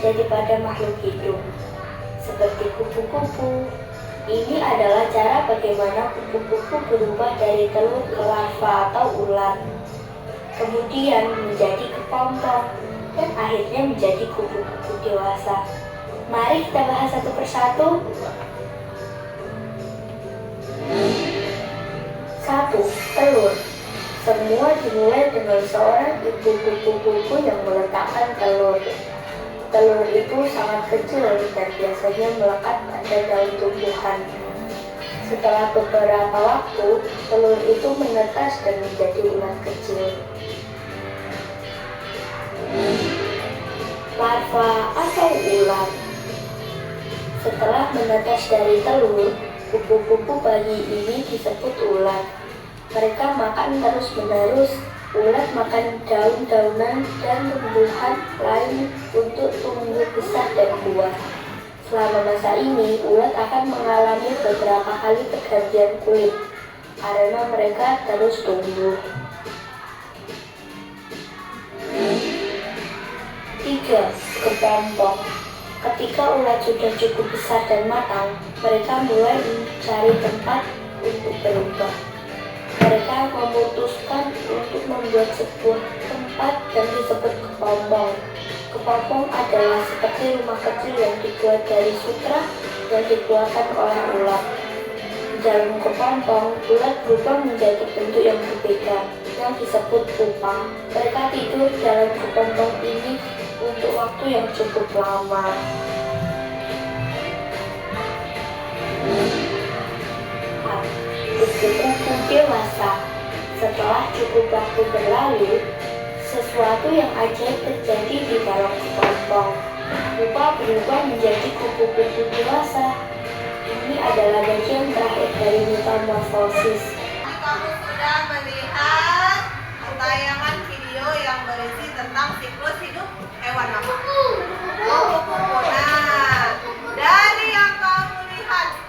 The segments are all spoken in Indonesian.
terjadi pada makhluk hidup, seperti kupu-kupu. Ini adalah cara bagaimana kupu-kupu berubah dari telur ke larva atau ulat, kemudian menjadi kepompong, dan akhirnya menjadi kupu-kupu dewasa. Mari kita bahas satu persatu. 1. Telur. Semua dimulai dengan seorang ibu kupu-kupu yang meletakkan telur. Telur itu sangat kecil dan biasanya melekat pada daun tumbuhan. Setelah beberapa waktu, telur itu menetas dan menjadi ulat kecil. Larva atau ulat. Setelah menetas dari telur, kupu-kupu bayi ini disebut ulat. Mereka makan terus-menerus. Ulat makan daun-daunan dan tumbuhan lain untuk tumbuh besar dan kuat. Selama masa ini, ulat akan mengalami beberapa kali pergantian kulit karena mereka terus tumbuh. 3. Kepompong. Ketika ulat sudah cukup besar dan matang, mereka mulai mencari tempat untuk berubah. Mereka memutuskan untuk membuat sebuah tempat yang disebut kepompong. Kepompong adalah seperti rumah kecil yang dibuat dari sutra yang dikeluarkan oleh ulat. Di dalam kepompong, ulat berubah menjadi bentuk yang berbeda, yang disebut pupa. Mereka tidur dalam kepompong ini untuk waktu yang cukup lama. Kupu-kupu dewasa. Setelah cukup waktu berlalu, sesuatu yang ajaib terjadi di dalam kepompong. Pupa berubah menjadi kupu-kupu dewasa. Ini adalah bagian terakhir dari metamorfosis. Kamu sudah melihat tayangan video yang berisi tentang siklus hidup hewan apa? Kupu-kupu. Nah, dari yang kamu lihat,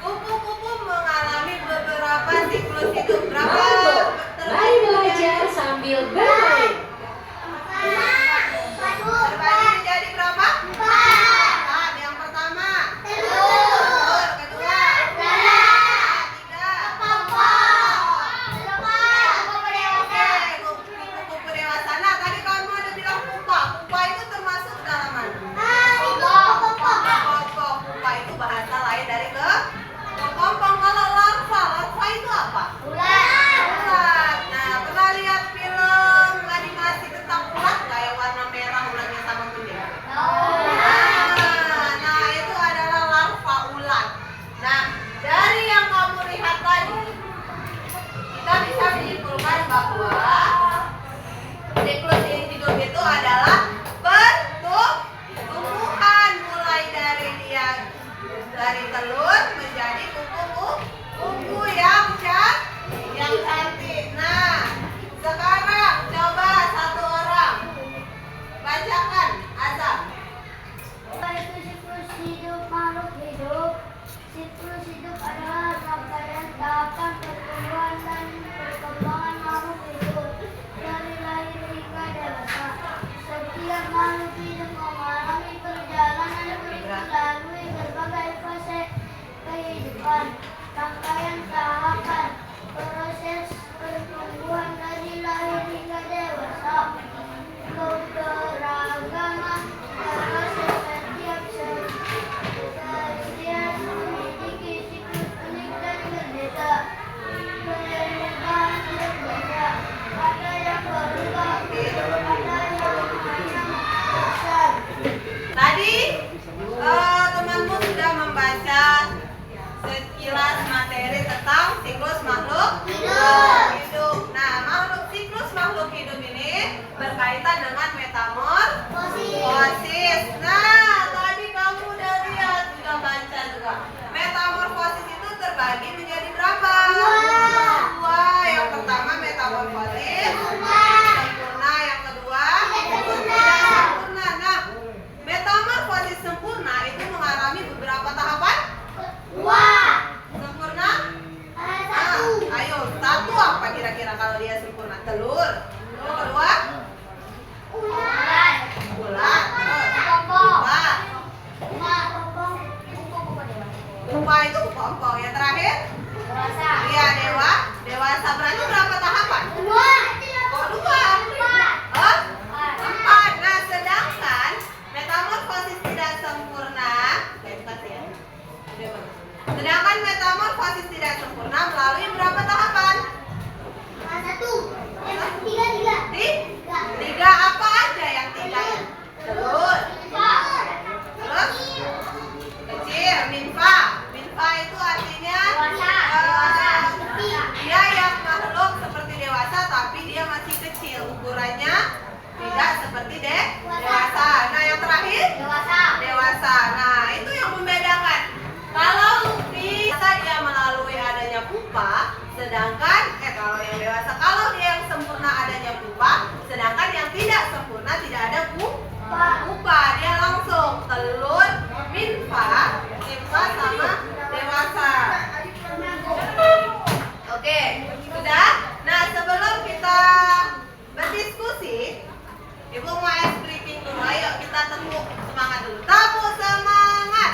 kupu-kupu mengalami beberapa siklus hidup. Berapa? Mari belajar sambil bermain. Terbagi menjadi berapa? 4. Yang pertama, telur. Kedua, tiga, kupu-kupu dewasa. Nah, tadi kamu ada bilang pupa. Pupa itu termasuk dalam mana? Kepompong. Pupa itu bahasa lain dari kepompong. Kalau larva itu apa? Ulat. Nah, pernah lihat film animasi tentang ulat nggak yang warna merah ulatnya sama kuning? Nah, itu adalah larva ulat. Nah, dari yang kamu lihat tadi, kita bisa menyimpulkan bahwa siklus hidup itu adalah pertumbuhan, mulai dari telur menjadi kupu-kupu yang cantik. Nah, sekarang coba satu orang bacakan Azam. Apa itu siklus hidup makhluk hidup? Siklus hidup adalah rangkaian tahapan pertumbuhan dan perkembangan makhluk hidup dari lahir hingga dewasa. Setiap makhluk hidup mengalami perjalanan melalui berbagai fase kehidupan. Rangkaian tahapan proses pertumbuhan dari lahir hingga dewasa. Keberagaman proses setiap spesies memiliki siklus unik dan berbeda. Perubahan berbeda. Ada yang berubah, ada yang hanya besar. Tadi temanmu sudah membaca sekilas materi tentang siklus makhluk hidup. Nah, siklus makhluk hidup ini berkaitan dengan metamorfosis. Nah, tadi kamu udah lihat, sudah baca juga. Metamorfosis itu terbagi menjadi berapa? 2. Yang pertama metamorfosis sempurna, yang kedua tidak sempurna. Nah, metamorfosis sempurna itu mengalami beberapa tahapan. 2. Sempurna? Ayo, 1 apa kira-kira kalau dia sempurna? Telur. Yang kedua? Ulat. melalui berapa tahapan? Satu. Tiga. Tiga apa aja yang tiga? Telur. Terus kecil, minfa. Minfa itu artinya dia yang makhluk seperti dewasa tapi dia masih kecil. Ukurannya tidak seperti dewasa. Nah, yang terakhir dewasa. Nah, itu yang membedakan. Kalau bisa dia melalui adanya pupa, sedangkan kalau yang dewasa, kalau dia yang sempurna adanya pupa, sedangkan yang tidak sempurna tidak ada pupa, dia langsung telur, minfa sama dewasa. Oke, sudah. Nah, sebelum kita berdiskusi, Ibu mau ice briefing dulu. Ayo kita tepuk semangat dulu. Tepuk semangat.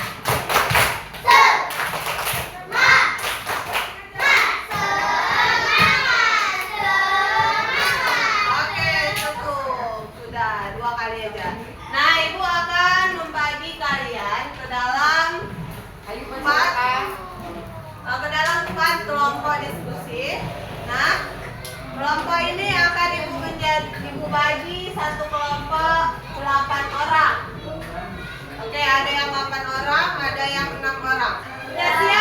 Oke, cukup. Sudah, 2 kali aja. Nah, Ibu akan membagi kalian ke dalam 4 kelompok diskusi. Nah, kelompok ini akan Ibu bagi satu kelompok 8 orang. Oke, ada yang 8 orang, ada yang 6 orang. Sudah siap?